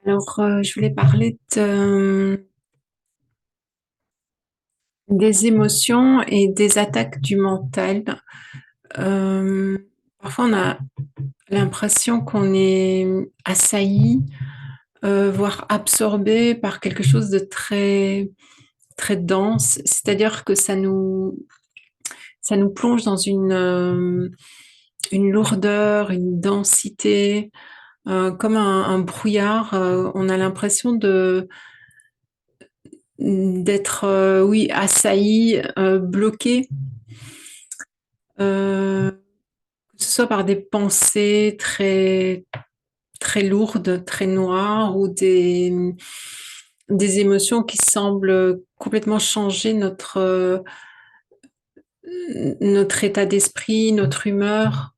Alors, je voulais parler des émotions et des attaques du mental. Euh, Parfois, on a l'impression qu'on est assailli, voire absorbé par quelque chose de très, très dense. C'est-à-dire que ça nous plonge dans une lourdeur, une densité, comme un brouillard. On a l'impression d'être, oui, assailli, bloqué, que ce soit par des pensées très, très lourdes, très noires, ou des émotions qui semblent complètement changer notre état d'esprit, notre humeur.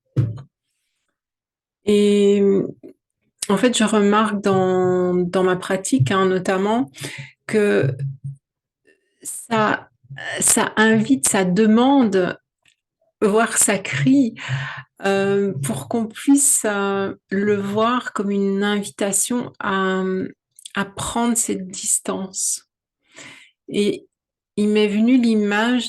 Et en fait, je remarque dans ma pratique, hein, notamment, que ça, ça invite, ça demande, voire ça crie, pour qu'on puisse le voir comme une invitation à prendre cette distance. Et il m'est venu l'image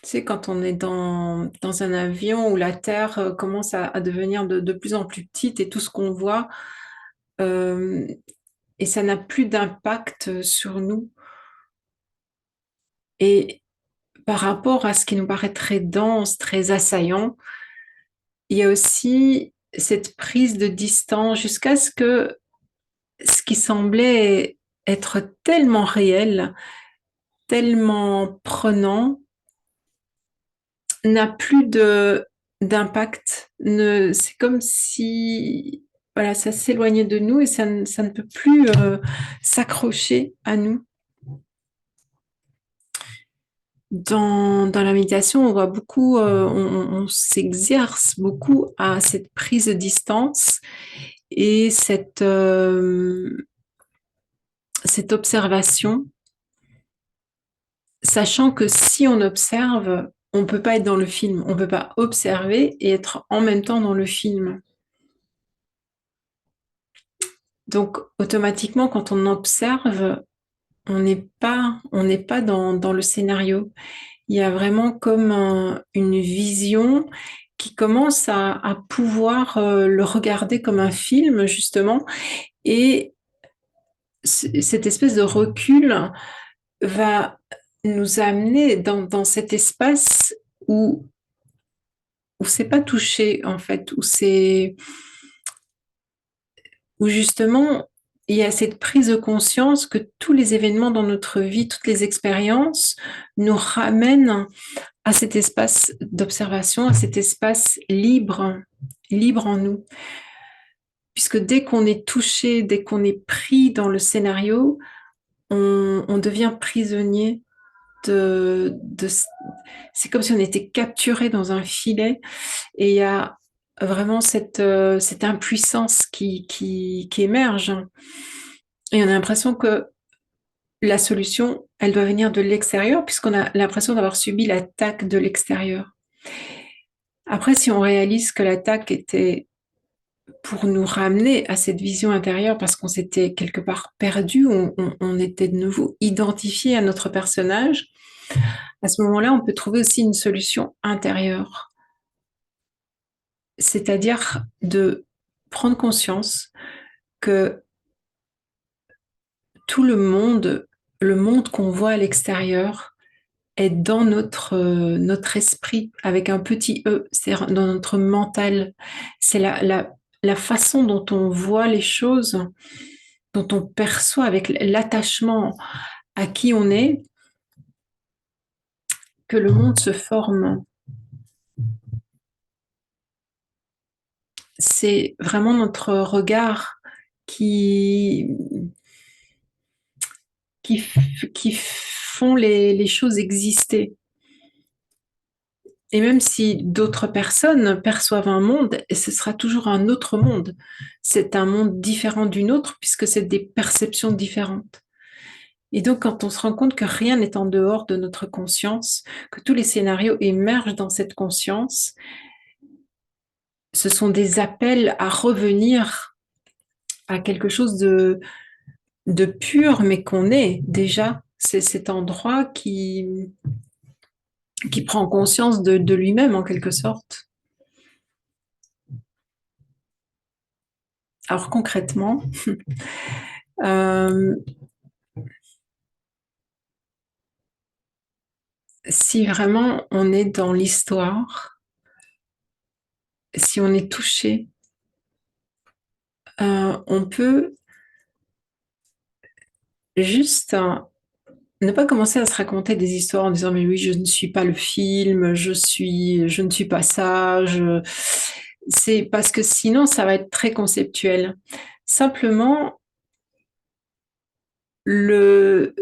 tu sais, quand on est dans un avion où la Terre commence à devenir de plus en plus petite et tout ce qu'on voit, euh, et ça n'a plus d'impact sur nous. Et par rapport à ce qui nous paraît très dense, très assaillant, il y a aussi cette prise de distance jusqu'à ce que ce qui semblait être tellement réel, tellement prenant, n'a plus d'impact. C'est comme si voilà, ça s'éloignait de nous et ça ne peut plus s'accrocher à nous. Dans la méditation, on voit beaucoup, on s'exerce beaucoup à cette prise de distance et cette observation, sachant que si on observe, on ne peut pas être dans le film, on ne peut pas observer et être en même temps dans le film. Donc, automatiquement, quand on observe, on n'est pas dans le scénario. Il y a vraiment comme une vision qui commence à pouvoir le regarder comme un film, justement, et cette espèce de recul va nous amener dans cet espace où c'est pas touché, en fait, où justement il y a cette prise de conscience que tous les événements dans notre vie, toutes les expériences nous ramènent à cet espace d'observation, à cet espace libre, libre en nous. Puisque dès qu'on est touché, dès qu'on est pris dans le scénario, on devient prisonnier de... C'est comme si on était capturé dans un filet et il y a vraiment cette impuissance qui émerge. Et on a l'impression que la solution, elle doit venir de l'extérieur puisqu'on a l'impression d'avoir subi l'attaque de l'extérieur. Après, si on réalise que l'attaque était pour nous ramener à cette vision intérieure parce qu'on s'était quelque part perdu, on était de nouveau identifié à notre personnage, à ce moment-là, on peut trouver aussi une solution intérieure, c'est-à-dire de prendre conscience que tout le monde qu'on voit à l'extérieur, est dans notre esprit, avec un petit E, c'est dans notre mental. C'est la façon dont on voit les choses, dont on perçoit avec l'attachement à qui on est, que le monde se forme. C'est vraiment notre regard qui, qui, qui font les choses exister. Et même si d'autres personnes perçoivent un monde, ce sera toujours un autre monde. C'est un monde différent du nôtre puisque c'est des perceptions différentes. Et donc, quand on se rend compte que rien n'est en dehors de notre conscience, que tous les scénarios émergent dans cette conscience, ce sont des appels à revenir à quelque chose de pur, mais qu'on est déjà. C'est cet endroit qui prend conscience de lui-même en quelque sorte. Alors concrètement, euh, si vraiment on est dans l'histoire, si on est touché, on peut juste ne pas commencer à se raconter des histoires en disant mais oui, je ne suis pas le film, je ne suis pas ça. C'est parce que sinon ça va être très conceptuel. Simplement le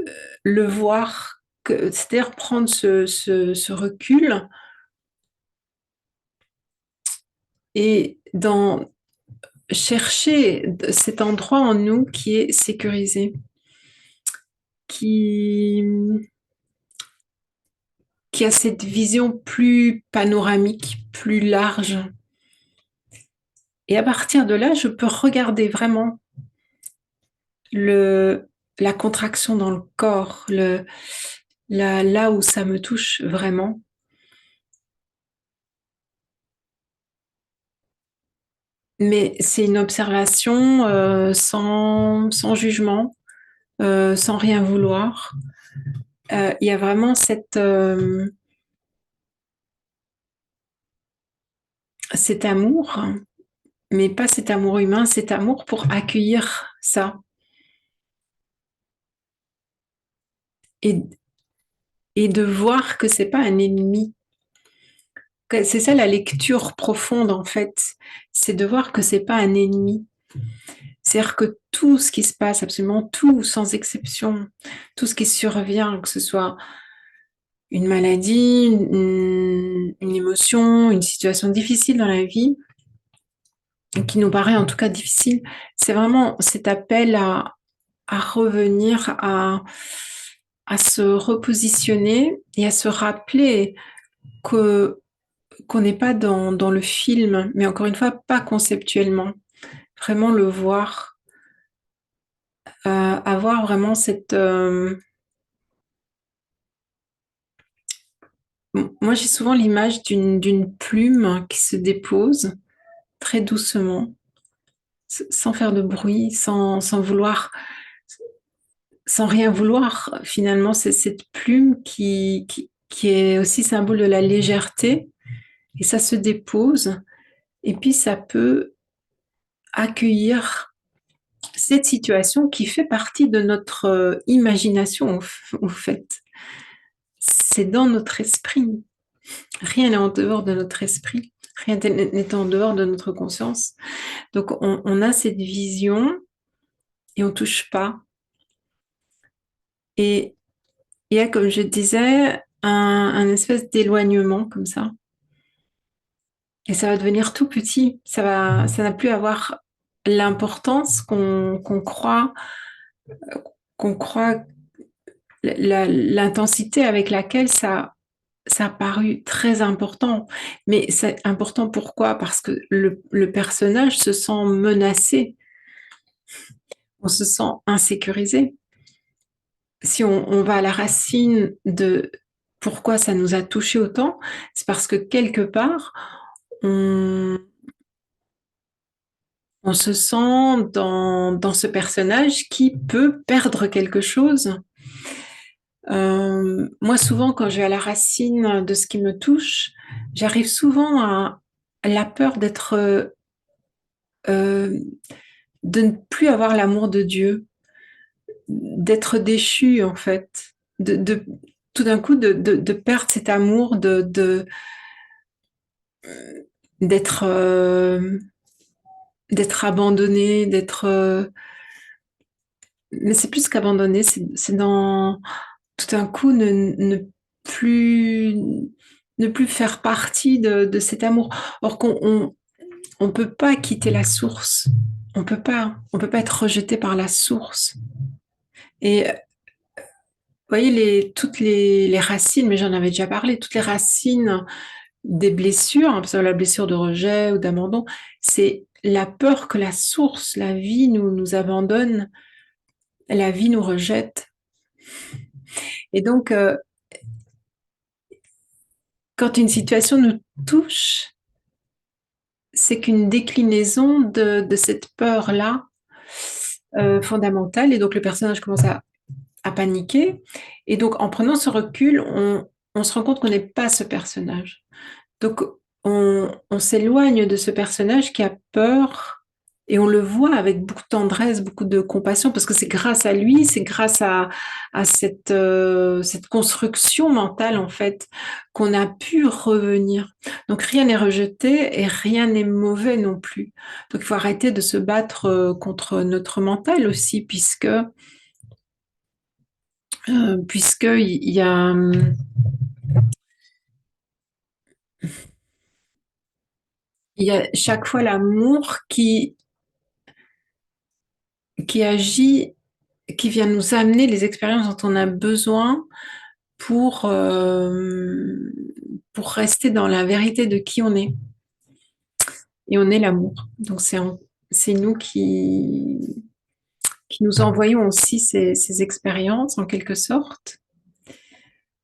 le voir, c'est-à-dire prendre ce recul et dans chercher cet endroit en nous qui est sécurisé, qui qui a cette vision plus panoramique, plus large. Et à partir de là, je peux regarder vraiment le, la contraction dans le corps, là où ça me touche vraiment. Mais c'est une observation sans jugement, sans rien vouloir. Il y a vraiment cet amour, mais pas cet amour humain, cet amour pour accueillir ça et, et de voir que c'est pas un ennemi. C'est ça la lecture profonde en fait, c'est de voir que c'est pas un ennemi. C'est-à-dire que tout ce qui se passe, absolument tout, sans exception, tout ce qui survient, que ce soit une maladie, une émotion, une situation difficile dans la vie, qui nous paraît en tout cas difficile, c'est vraiment cet appel à revenir, à se repositionner et à se rappeler que qu'on n'est pas dans le film, mais encore une fois, pas conceptuellement. Vraiment le voir, avoir vraiment moi, j'ai souvent l'image d'une plume qui se dépose très doucement, sans faire de bruit, sans vouloir, sans rien vouloir. Finalement, c'est cette plume qui est aussi symbole de la légèreté, et ça se dépose, et puis ça peut accueillir cette situation qui fait partie de notre imagination, au fait. C'est dans notre esprit. Rien n'est en dehors de notre esprit. Rien n'est en dehors de notre conscience. Donc, on a cette vision et on touche pas. Et il y a, comme je disais, un espèce d'éloignement comme ça. Et ça va devenir tout petit. Ça n'a plus avoir l'importance qu'on croit l'intensité avec laquelle ça a paru très important. Mais c'est important pourquoi? Parce que le personnage se sent menacé, on se sent insécurisé. Si on va à la racine de pourquoi ça nous a touché autant, c'est parce que quelque part, on, on se sent dans ce personnage qui peut perdre quelque chose. Moi, souvent, quand je vais à la racine de ce qui me touche, j'arrive souvent à la peur euh, de ne plus avoir l'amour de Dieu, d'être déchu en fait, de tout d'un coup de perdre cet amour, d'être d'être abandonné, mais c'est plus qu'abandonné, c'est dans tout d'un coup plus ne plus faire partie de cet amour. Or on peut pas quitter la source. On peut pas être rejeté par la source. Et vous voyez toutes les racines, mais j'en avais déjà parlé, toutes les racines des blessures, hein, parce que la blessure de rejet ou d'abandon, c'est la peur que la source, la vie nous abandonne, la vie nous rejette. Et donc, quand une situation nous touche, c'est qu'une déclinaison de cette peur-là fondamentale. Et donc, le personnage commence à paniquer. Et donc, en prenant ce recul, on se rend compte qu'on n'est pas ce personnage. Donc, on s'éloigne de ce personnage qui a peur et on le voit avec beaucoup de tendresse, beaucoup de compassion, parce que c'est grâce à lui, c'est grâce à cette construction mentale, en fait, qu'on a pu revenir. Donc, rien n'est rejeté et rien n'est mauvais non plus. Donc, il faut arrêter de se battre contre notre mental aussi, puisque il y a, il y a chaque fois l'amour qui agit, qui vient nous amener les expériences dont on a besoin pour, euh, pour rester dans la vérité de qui on est. Et on est l'amour. Donc c'est nous qui nous envoyons aussi ces expériences en quelque sorte.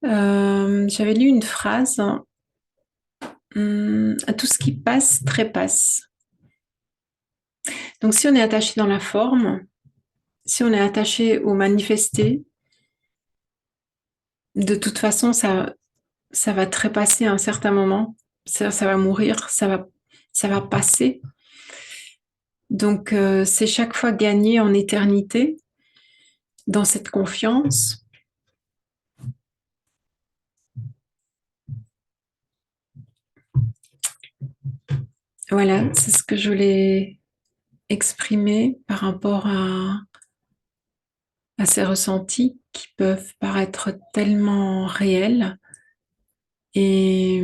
J'avais lu une phrase, à tout ce qui passe trépasse. Donc si on est attaché dans la forme, si on est attaché au manifesté, de toute façon, ça va trépasser à un certain moment. Ça va mourir, ça va passer. Donc, c'est chaque fois gagner en éternité dans cette confiance. Voilà, c'est ce que je voulais exprimer par rapport à ces ressentis qui peuvent paraître tellement réels. Et,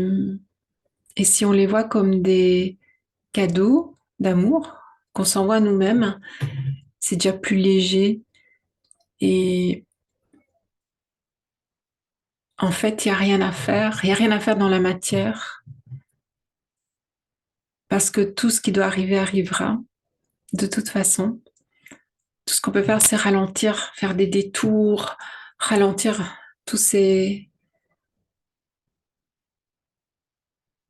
et si on les voit comme des cadeaux d'amour qu'on s'envoie à nous-mêmes, c'est déjà plus léger. Et en fait, il n'y a rien à faire. Il n'y a rien à faire dans la matière parce que tout ce qui doit arriver arrivera de toute façon. Tout ce qu'on peut faire, c'est ralentir, faire des détours, ralentir tous ces,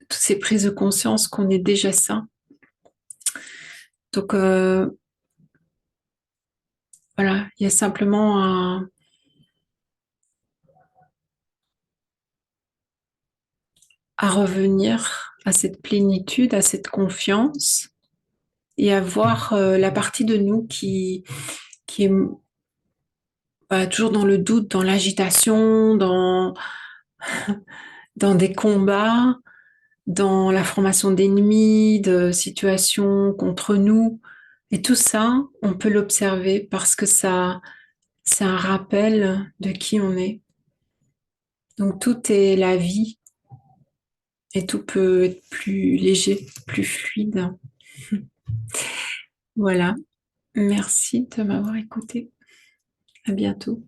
toutes ces prises de conscience qu'on est déjà ça. Donc, voilà, il y a simplement à revenir à cette plénitude, à cette confiance et à voir la partie de nous qui est toujours dans le doute, dans l'agitation, dans des combats, dans la formation d'ennemis, de situations contre nous. Et tout ça, on peut l'observer parce que ça, c'est un rappel de qui on est. Donc tout est la vie et tout peut être plus léger, plus fluide. Voilà. Merci de m'avoir écouté. À bientôt.